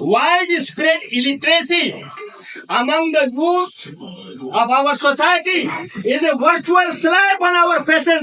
widespread illiteracy among the youth of our society is a virtual slap on our faces।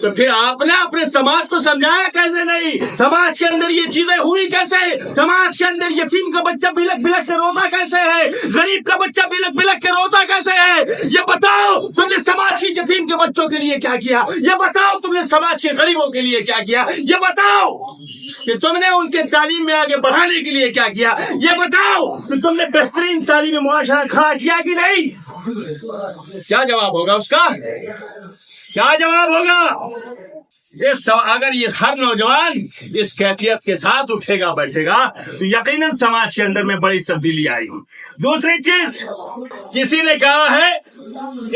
تو پھر آپ نے اپنے سماج کو سمجھایا کیسے نہیں؟ سماج کے اندر یہ چیزیں ہوئی کیسے؟ سماج کے اندر یتیم کا بچہ بلک بلک کے روتا کیسے ہے؟ غریب کا بچہ بلک بلک کے روتا کیسے ہے؟ یہ بتاؤ تم نے سماج کی یتیم کے بچوں کے لیے کیا کیا؟ یہ بتاؤ تم نے سماج کے غریبوں کے لیے کیا کیا؟ یہ بتاؤ کہ تم نے ان کے تعلیم میں آگے بڑھانے کے لیے کیا کیا؟ یہ بتاؤ کہ تم نے بہترین تعلیم معاشرہ کھڑا کیا کہ نہیں؟ کیا جواب ہوگا اس کا؟ کیا جواب ہوگا؟ اگر یہ ہر نوجوان اس کیفیت کے ساتھ اٹھے گا بیٹھے گا تو یقیناً سماج کے اندر میں بڑی تبدیلی آئے گی۔ دوسری چیز کسی نے کہا ہے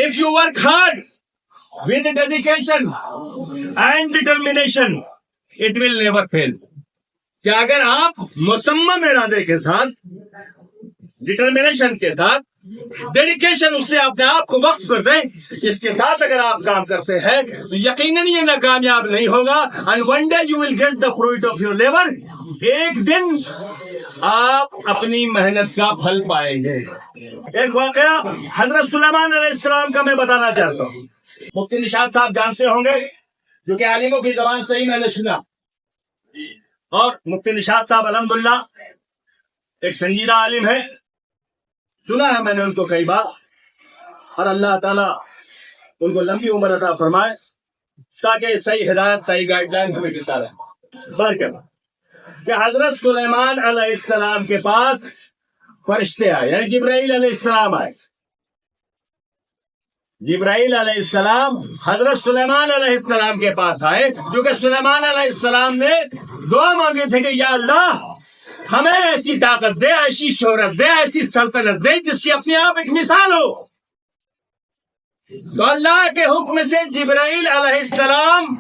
if you work hard with dedication and determination it will never fail، کہ اگر آپ مصمم ارادے کے ساتھ، ڈٹرمنیشن کے ساتھ، ڈیڈیکیشن اس سے اپنے آپ کو وقف کر دیں، اس کے ساتھ اگر آپ کام کرتے ہیں تو یقیناً یہ ناکامیاب نہیں ہوگا۔ and one day you will get the fruit of your labor، ایک دن آپ اپنی محنت کا پھل پائیں گے۔ ایک واقعہ حضرت سلیمان علیہ السلام کا میں بتانا چاہتا ہوں۔ مفتی نشاط صاحب جانتے ہوں گے، جو کہ عالموں کی زبان سے ہی میں نے سنا، اور مفتی نشاط صاحب الحمدللہ ایک سنجیدہ عالم ہے، سنا ہے میں نے ان کو کئی بار، اور اللہ تعالیٰ ان کو لمبی عمر عطا فرمائے تاکہ صحیح ہدایت، صحیح گائیڈ لائن ہمیں دیتا رہے۔ برکت کہ حضرت سلیمان علیہ السلام کے پاس فرشتے آئے، یعنی جبرائیل علیہ السلام آئے۔ جبرائیل علیہ السلام حضرت سلیمان علیہ السلام کے پاس آئے، جو کہ سلیمان علیہ السلام نے دعا مانگی تھے کہ یا اللہ ہمیں ایسی طاقت دے، ایسی شہرت دے، ایسی سلطنت دے جس کی اپنے آپ ایک مثال ہو۔ تو اللہ کے حکم سے جبرائیل علیہ السلام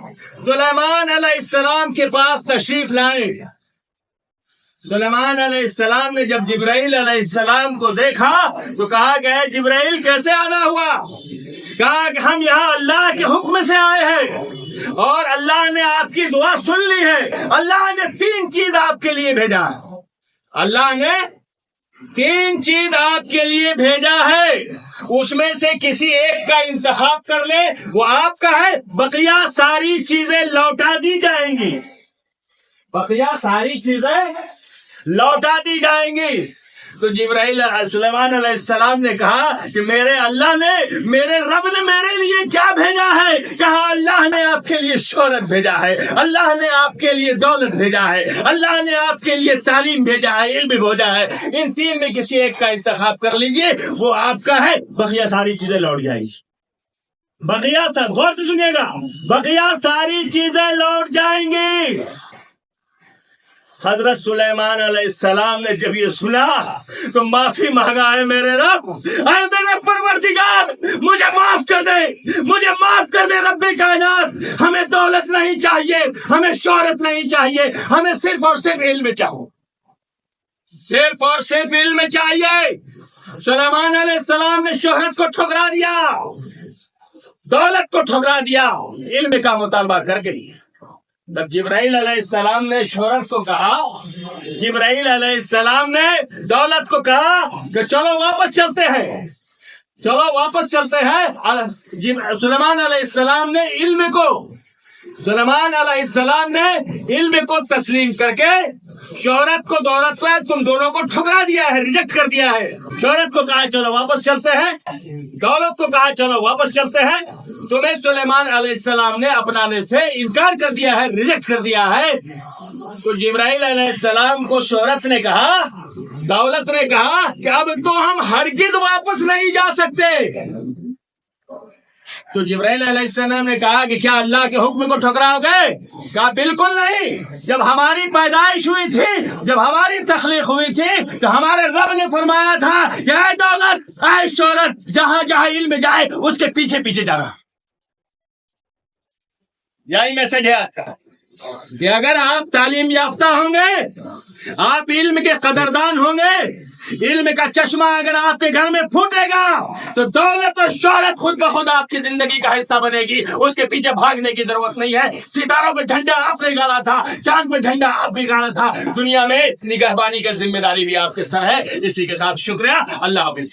سلیمان علیہ السلام کے پاس تشریف لائے۔ سلیمان علیہ السلام نے جب جبرائیل علیہ السلام کو دیکھا تو کہا کہ اے جبرائیل کیسے آنا ہوا؟ کہا کہ ہم یہاں اللہ کے حکم سے آئے ہیں اور اللہ نے آپ کی دعا سن لی ہے۔ اللہ نے 3 چیز آپ کے لیے بھیجا ہے۔ اللہ نے 3 چیز آپ کے لیے بھیجا ہے، اس میں سے کسی ایک کا انتخاب کر لے، وہ آپ کا ہے، بقیہ ساری چیزیں لوٹا دی جائیں گی۔ بقیہ ساری چیزیں لوٹا دی جائیں گی۔ تو جبرائیل سلیمان علیہ السلام نے کہا کہ میرے اللہ نے، میرے رب نے میرے لیے کیا بھیجا ہے؟ کہا اللہ نے آپ کے لیے شہرت بھیجا ہے، اللہ نے آپ کے لیے دولت بھیجا ہے، اللہ نے آپ کے لیے تعلیم بھیجا ہے، علم بھیجا ہے۔ ان 3 میں کسی ایک کا انتخاب کر لیجئے، وہ آپ کا ہے، بقیہ ساری چیزیں لوٹ جائیں گی۔ بقیہ سب غور سے سنیے گا، بقیہ ساری چیزیں لوٹ جائیں گی۔ حضرت سلیمان علیہ السلام نے جب یہ سنا تو معافی مانگا، ہے میرے رب، اے میرے پروردگار، مجھے معاف کر دے، مجھے معاف کر دے رب کائنات۔ ہمیں دولت نہیں چاہیے، ہمیں شہرت نہیں چاہیے، ہمیں صرف اور صرف علم چاہو، صرف اور صرف علم چاہیے۔ سلیمان علیہ السلام نے شہرت کو ٹھکرا دیا، دولت کو ٹھکرا دیا، علم کا مطالبہ کر کے۔ جب جبرائیل علیہ السلام نے شہرت کو کہا، جبرائیل علیہ السلام نے دولت کو کہا کہ چلو واپس چلتے ہیں، چلو واپس چلتے ہیں، سلیمان علیہ السلام نے علم کو، سلیمان علیہ السلام نے علم کو تسلیم کر کے شہرت کو، دولت کو تم دونوں کو ٹھکرا دیا ہے، ریجیکٹ کر دیا ہے۔ شہرت کو کہا چلو واپس چلتے ہیں، دولت کو کہا چلو واپس چلتے ہیں۔ تمہیں سلیمان علیہ السلام نے اپنانے سے انکار کر دیا ہے، ریجیکٹ کر دیا ہے۔ تو جبرائیل علیہ السلام کو شہرت نے کہا، دولت نے کہا کہ اب تو ہم ہرگز واپس نہیں جا سکتے۔ تو جبرائیل علیہ السلام نے کہا کہ کیا اللہ کے حکم کو ٹھکراؤ گے؟ کہا بالکل نہیں۔ جب ہماری پیدائش ہوئی تھی، جب ہماری تخلیق ہوئی تھی تو ہمارے رب نے فرمایا تھا کہ اے دولت، اے شہرت، جہاں جہاں علم جائے اس کے پیچھے پیچھے جانا۔ یہی میسج ہے آپ کا کہ اگر آپ تعلیم یافتہ ہوں گے، آپ علم کے قدردان ہوں گے، علم کا چشمہ اگر آپ کے گھر میں پھوٹے گا تو دولت اور شہرت خود بخود آپ کی زندگی کا حصہ بنے گی، اس کے پیچھے بھاگنے کی ضرورت نہیں ہے۔ ستاروں پہ جھنڈا آپ نے گاڑا تھا، چاند پہ جھنڈا آپ بھی گاڑا تھا، دنیا میں نگہبانی کی ذمہ داری بھی آپ کے سر ہے۔ اسی کے ساتھ شکریہ، اللہ حافظ۔